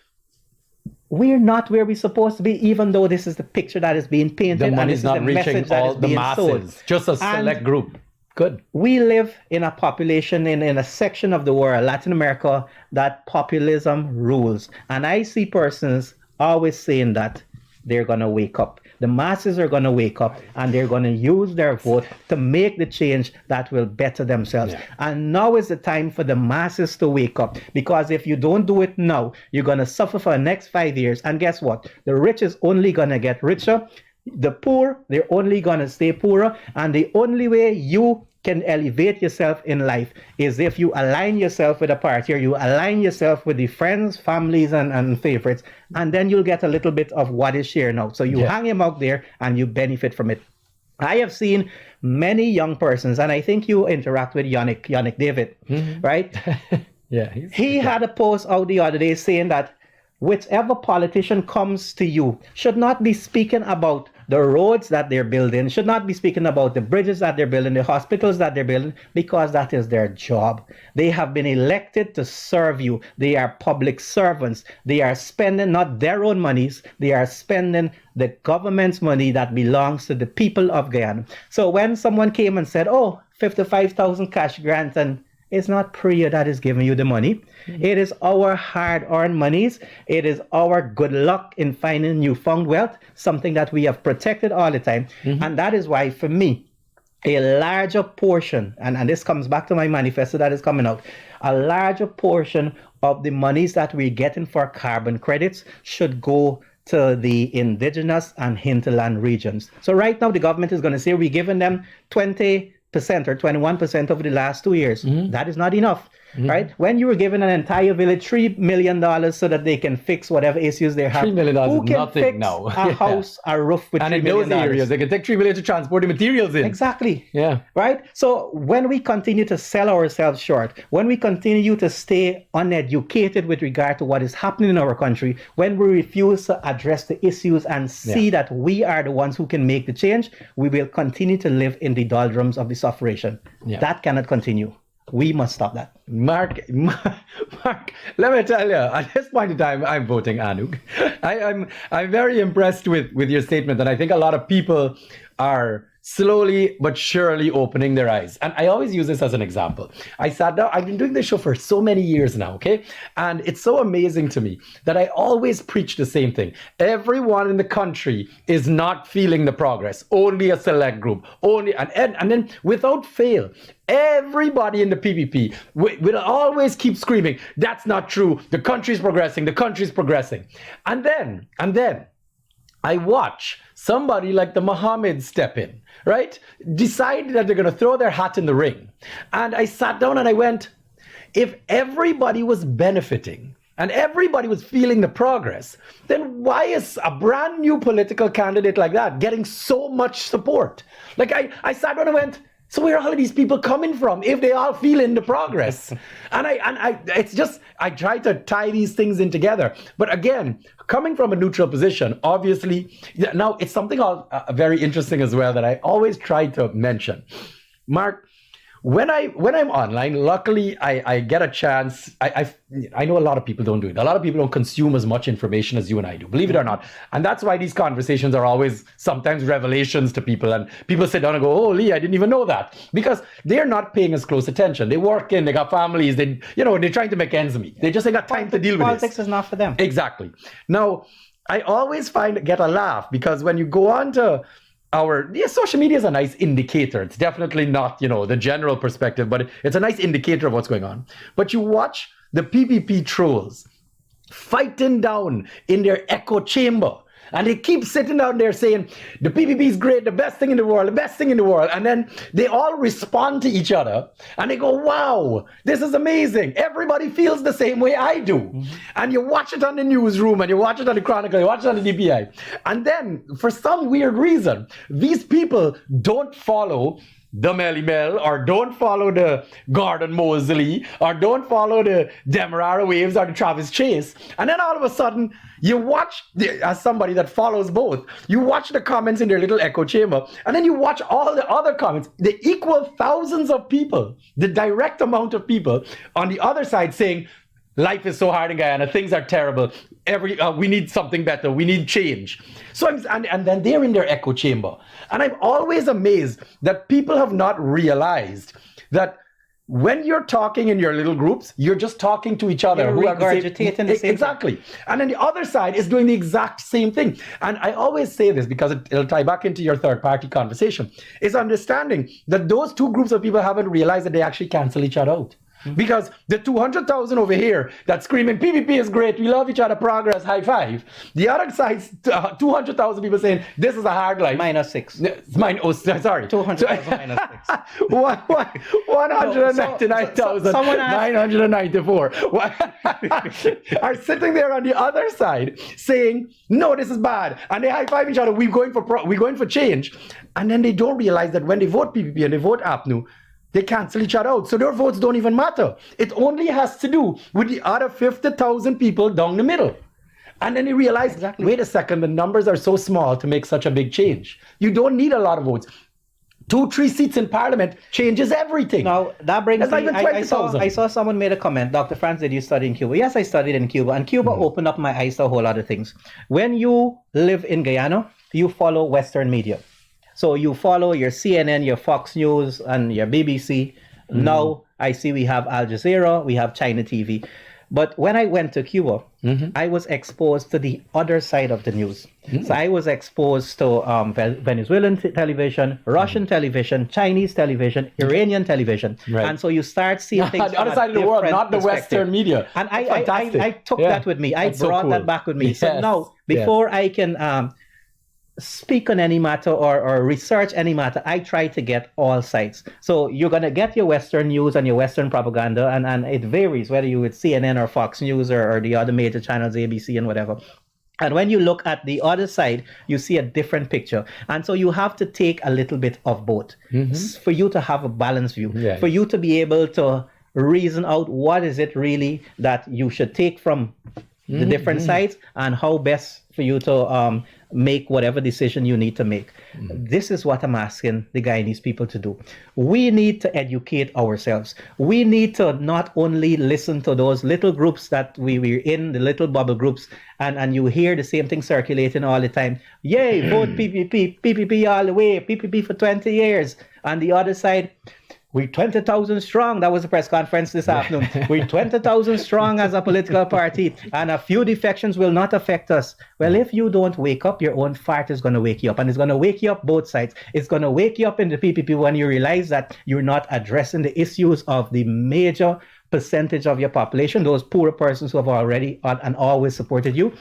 we're not where we're supposed to be, even though this is the picture that is being painted. The money is not reaching all the masses, sold. Just a select group. Good. We live in a population, in a section of the world, Latin America, that populism rules. And I see persons always saying that they're going to wake up. The masses are going to wake up, and they're going to use their vote to make the change that will better themselves. Yeah. And now is the time for the masses to wake up, because if you don't do it now, you're going to suffer for the next 5 years. And guess what? The rich is only going to get richer. The poor, they're only going to stay poorer. And the only way you can elevate yourself in life is if you align yourself with a party, or you align yourself with the friends, families, and favorites, and then you'll get a little bit of what is shared now. So you hang him out there and you benefit from it. I have seen many young persons, and I think you interact with Yannick David, right? Yeah. He had a post out the other day saying that whichever politician comes to you should not be speaking about the roads that they're building, should not be speaking about the bridges that they're building, the hospitals that they're building, because that is their job. They have been elected to serve you. They are public servants. They are spending not their own monies, they are spending the government's money that belongs to the people of Guyana. So when someone came and said, oh, 55,000 cash grant, and it's not Priya that is giving you the money. It is our hard-earned monies. It is our good luck in finding newfound wealth, something that we have protected all the time. And that is why, for me, a larger portion, and this comes back to my manifesto that is coming out, a larger portion of the monies that we're getting for carbon credits should go to the indigenous and hinterland regions. So right now, the government is going to say we're giving them 20% or 21% over the last 2 years. That is not enough, right? When you were given an entire village $3 million so that they can fix whatever issues they have, $3 million who is can nothing fix now. a house, a roof with And $3 in million? those areas, they can take $3 million to transport the materials in. Exactly. Yeah. Right? So when we continue to sell ourselves short, when we continue to stay uneducated with regard to what is happening in our country, when we refuse to address the issues and see that we are the ones who can make the change, we will continue to live in the doldrums of the sufferation. Yeah. That cannot continue. We must stop that. Mark, let me tell you, at this point in time, I'm voting Anug. I'm very impressed with your statement, and I think a lot of people are slowly but surely opening their eyes. And I always use this as an example. I sat down, I've been doing this show for so many years now, okay? And it's so amazing to me that I always preach the same thing. Everyone in the country is not feeling the progress, only a select group, and then without fail, everybody in the PPP will always keep screaming, that's not true, the country's progressing. And then, I watch somebody like the Mohammed step in, right? Decide that they're going to throw their hat in the ring. And I sat down and I went, if everybody was benefiting and everybody was feeling the progress, then why is a brand new political candidate like that getting so much support? Like I sat down and went, so where are all of these people coming from if they all feel in the progress? And it's just, I try to tie these things in together. But again, coming from a neutral position, obviously, now it's something very interesting as well that I always try to mention. Mark, when I'm online, luckily I get a chance. I know a lot of people don't do it. A lot of people don't consume as much information as you and I do, believe it or not. And that's why these conversations are always sometimes revelations to people. And people sit down and go, oh, Lee, I didn't even know that. Because they're not paying as close attention. They work they got families, they're trying to make ends meet. They just ain't got time to deal with this. Politics is not for them. Exactly. Now, I always get a laugh because when you go on to social media is a nice indicator. It's definitely not, the general perspective, but it's a nice indicator of what's going on. But you watch the PPP trolls fighting down in their echo chamber. And they keep sitting down there saying, the PPP is great, the best thing in the world. And then they all respond to each other and they go, wow, this is amazing. Everybody feels the same way I do. And you watch it on the newsroom and you watch it on the Chronicle, you watch it on the DPI. And then for some weird reason, these people don't follow the Melly Mel, or don't follow the Gordon Mosley, or don't follow the Demerara Waves or the Travis Chase. And then all of a sudden, you watch, as somebody that follows both, you watch the comments in their little echo chamber, and then you watch all the other comments. They equal thousands of people, the direct amount of people on the other side saying, life is so hard in Guyana, things are terrible, we need something better, we need change. So and then they're in their echo chamber. And I'm always amazed that people have not realized that when you're talking in your little groups, you're just talking to each other. You're who have the same, regurgitating the same exactly. And then the other side is doing the exact same thing. And I always say this because it'll tie back into your third party conversation, is understanding that those two groups of people haven't realized that they actually cancel each other out. Because the 200,000 over here that's screaming, PPP is great, we love each other, progress, high five. The other side's 200,000 people saying, this is a hard life. -6. Sorry. 200,000 -6. 199,994 are sitting there on the other side saying, no, this is bad. And they high five each other, we're going for change. And then they don't realize that when they vote PPP and they vote APNU, they cancel each other out. So their votes don't even matter. It only has to do with the other 50,000 people down the middle. And then they realize, wait a second, the numbers are so small to make such a big change. You don't need a lot of votes. 2-3 seats in parliament changes everything. Now, that brings me, I I saw someone made a comment, Dr. Franz, did you study in Cuba? Yes, I studied in Cuba, and Cuba opened up my eyes to a whole lot of things. When you live in Guyana, you follow Western media. So you follow your CNN, your Fox News, and your BBC. Now I see we have Al Jazeera, we have China TV. But when I went to Cuba, I was exposed to the other side of the news. So I was exposed to Venezuelan television, Russian television, Chinese television, Iranian television. Right. And so you start seeing things the other side of the world, not the Western media. And I took that with me. I brought that back with me. Yes. So now, before I can speak on any matter or research any matter, I try to get all sides. So you're going to get your Western news and your Western propaganda, and it varies whether you with CNN or Fox News or the other major channels, ABC and whatever. And when you look at the other side, you see a different picture. And so you have to take a little bit of both for you to have a balanced view, for you to be able to reason out what is it really that you should take from the different sides and how best for you to make whatever decision you need to make. This is what I'm asking the Guyanese people to do. We need to educate ourselves. We need to not only listen to those little groups that we're in, the little bubble groups, and you hear the same thing circulating all the time. Yay, vote PPP, PPP all the way, PPP for 20 years. On the other side, we're 20,000 strong. That was the press conference this afternoon. We're 20,000 strong as a political party, and a few defections will not affect us. Well, if you don't wake up, your own fart is going to wake you up, and it's going to wake you up both sides. It's going to wake you up in the PPP when you realize that you're not addressing the issues of the major percentage of your population, those poorer persons who have already and always supported you.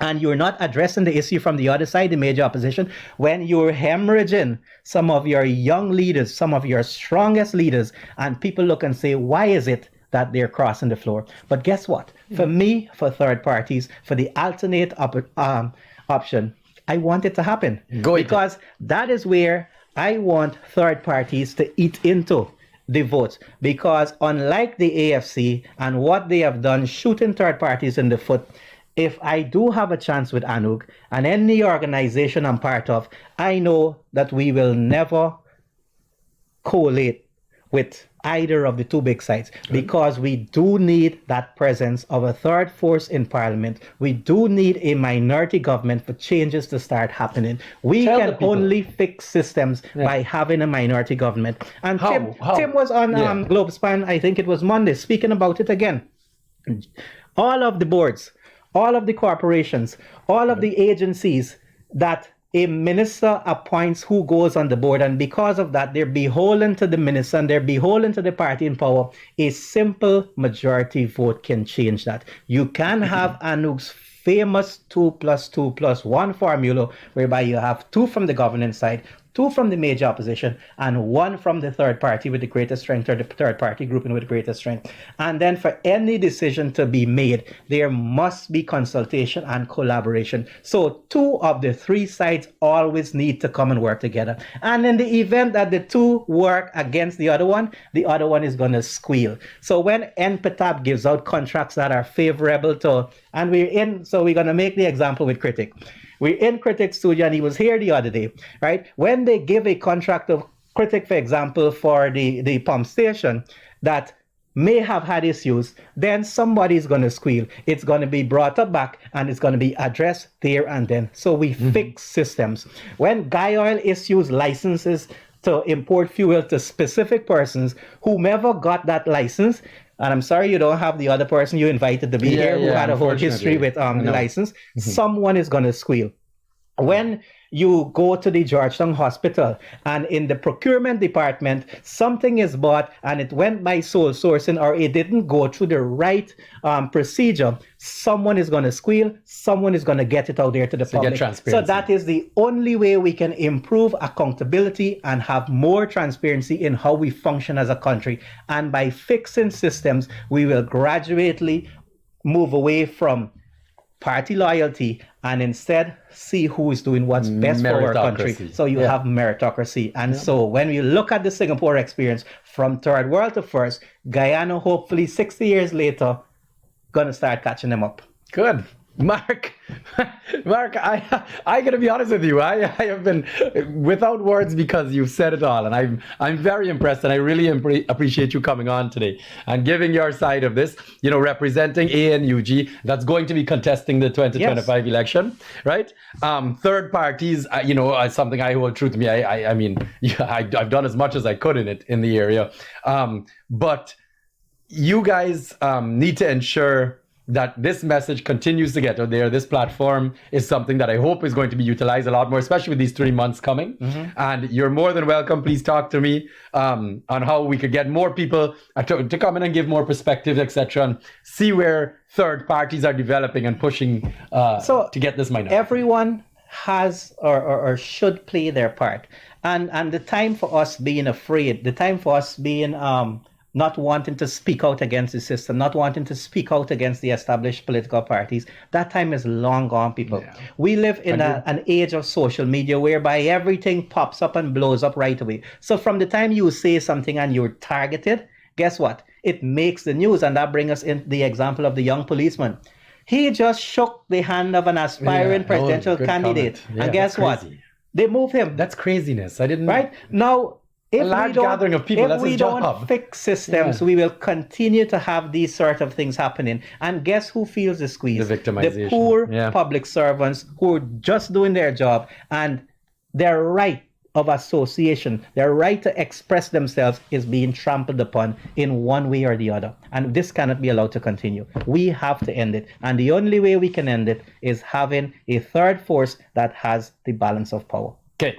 And you're not addressing the issue from the other side, the major opposition, when you're hemorrhaging some of your young leaders, some of your strongest leaders, and people look and say, why is it that they're crossing the floor? But guess what? For me, for third parties, for the alternate option, I want it to happen. Because that is where I want third parties to eat into the votes. Because unlike the AFC and what they have done, shooting third parties in the foot, if I do have a chance with ANUG and any organization I'm part of, I know that we will never collate with either of the two big sides, because we do need that presence of a third force in parliament. We do need a minority government for changes to start happening. We can only fix systems by having a minority government. And Tim was on Globespan, I think it was Monday, speaking about it again. All of the boards, all of the corporations, all of the agencies that a minister appoints who goes on the board, and because of that, they're beholden to the minister and they're beholden to the party in power. A simple majority vote can change that. You can have ANUG's famous 2+2+1 formula, whereby you have 2 from the governance side, 2 from the major opposition, and 1 from the third party with the greatest strength, or the third party grouping with the greatest strength. And then for any decision to be made, there must be consultation and collaboration. So 2 of the 3 sides always need to come and work together. And in the event that the 2 work against the other one is going to squeal. So when NPTAB gives out contracts that are favorable to, and we're going to make the example with Critic. We're in Critic's studio, and he was here the other day, right? When they give a contract of Critic, for example, for the pump station that may have had issues, then somebody's going to squeal. It's going to be brought up back, and it's going to be addressed there and then. So we fix systems. When Guy Oil issues licenses to import fuel to specific persons, whomever got that license. And I'm sorry you don't have the other person you invited to be here who had a whole history with the license. Someone is going to squeal. When you go to the Georgetown Hospital and in the procurement department, something is bought and it went by sole sourcing or it didn't go through the right procedure, someone is going to squeal, someone is going to get it out there to the public. So that is the only way we can improve accountability and have more transparency in how we function as a country. And by fixing systems, we will gradually move away from party loyalty and instead see who is doing what's best for our country. So you have meritocracy. And so when we look at the Singapore experience from third world to first, Guyana, hopefully 60 years later, gonna start catching them up. Good. Mark, I gotta be honest with you. I have been without words because you've said it all, and I'm very impressed, and I really appreciate you coming on today and giving your side of this. You know, representing ANUG that's going to be contesting the 2025 election, right? Third parties, you know, something I hold true to me. I mean, I've done as much as I could in the area, but you guys need to ensure that this message continues to get out there. This platform is something that I hope is going to be utilized a lot more, especially with these 3 months coming. And you're more than welcome. Please talk to me on how we could get more people to come in and give more perspectives, etc., and see where third parties are developing and pushing to get this minority. Everyone has or should play their part. And the time for us being afraid, the time for us being not wanting to speak out against the system, not wanting to speak out against the established political parties, that time is long gone, people. We live in an age of social media whereby everything pops up and blows up right away. So from the time you say something and you're targeted, guess what? It makes the news. And that brings us in the example of the young policeman. He just shook the hand of an aspiring presidential candidate. And guess what? They moved him. That's craziness. I didn't know. Right? Now, if we don't fix systems, we will continue to have these sort of things happening. And guess who feels the squeeze? The victimization. The poor public servants who are just doing their job, and their right of association, their right to express themselves is being trampled upon in one way or the other. And this cannot be allowed to continue. We have to end it. And the only way we can end it is having a third force that has the balance of power. Okay.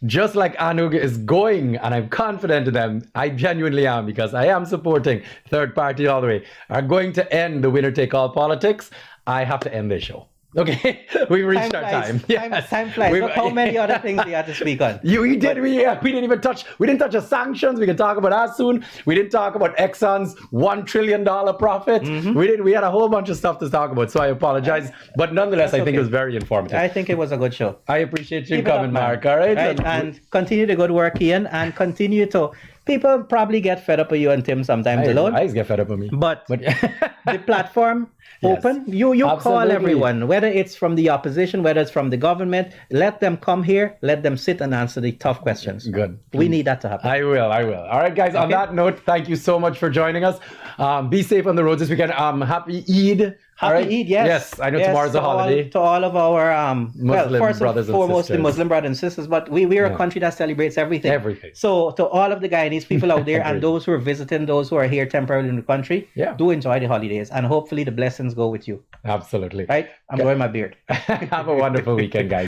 Just like ANUG is going, and I'm confident in them, I genuinely am, because I am supporting third party all the way, are going to end the winner-take-all politics, I have to end this show. Okay, we've reached our time. Time flies. Look how many other things we had to speak on. We didn't even touch the sanctions. We can talk about that soon. We didn't talk about Exxon's $1 trillion profit. We had a whole bunch of stuff to talk about, so I apologize. But nonetheless, I think it was very informative. I think it was a good show. I appreciate you coming, Mark. All right? And continue the good work, Ian, and continue to... People probably get fed up with you and Tim sometimes alone. I get fed up with me. But the platform open. You call everyone, whether it's from the opposition, whether it's from the government. Let them come here. Let them sit and answer the tough questions. Good. We need that to happen. I will. All right, guys. On that note, thank you so much for joining us. Be safe on the roads this weekend. Happy Eid. Happy Eid, yes. Yes, I know tomorrow's a holiday. To all of our, Muslim first brothers and foremost, sisters. the Muslim brothers and sisters, but we are a country that celebrates everything. Everything. So to all of the Guyanese people out there and those who are visiting, those who are here temporarily in the country, do enjoy the holidays, and hopefully the blessings go with you. Absolutely. Right? I'm growing my beard. Have a wonderful weekend, guys.